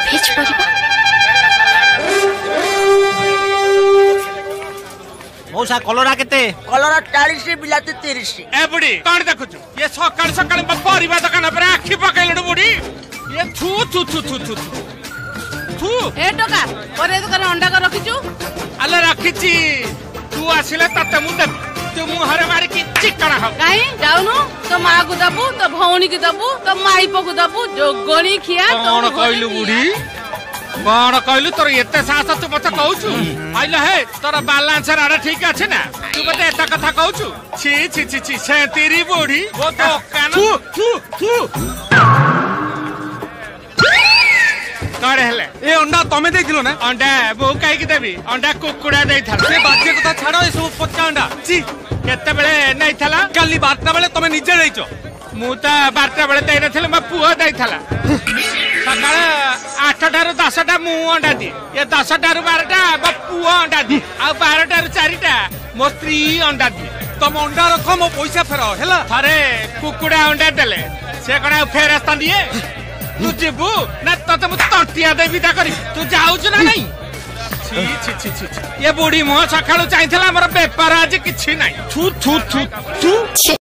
भेज परिबा मौसा कलरा केते कलरा 40 बिलाती 30 ए बुढ़ी कौन देखुछु ये सकाळ सकाळ परिबा दुकान पर आखी पकैलु बुढ़ी ये थू थू थू थू थू थू ए टका परे दुकान अंडा कर रखिछु अल्ले रखिछि तू आसिले तते मु देबी तू मुहरे मारी कि चिकना हो काई जाउनु तो मां को दबु तो भौणी की दबु तो माईप को दबु जोगणी खिया कौन कहलु बुढ़ी कौन कहलु तोर एते साहस तू मते कहउछु आइला हे तोर बैलेंस राडा ठीक अछि ना तू मते एता कथा कहउछु छी छी छी छी से तेरी बुढ़ी वो तो कान थू थू थू करे हेले ए अंडा तमे देथिलो ना अंडा बो काई की देबी अंडा कुकुड़ा देई थाला से बाजे कथा छाड़ो ए सब पक्का अंडा छी केते बेले नै थाला काली 12टा बेले तमे निजे देइचो मु ता 12टा बेले देइ नथिले म पुआ देई थाला सकाळ 8टा रु 10टा मु अंडा दी ये 10टा रु 12टा म पुआ अंडा दी आ 12टा रु 4टा मो स्त्री अंडा दी तम अंडा रख मो पैसा फेराओ हैला थारे कुकुड़ा अंडा देले से कणा फेरस्ता दिए तू जेबू ना तते मु तंटिया देबी ता करी तू जाउछु ना नहीं छी छी छी छी ये बुढ़ी मो सकाळु चाइथला हमर बेपार आज किछि नाही थू थू थू थू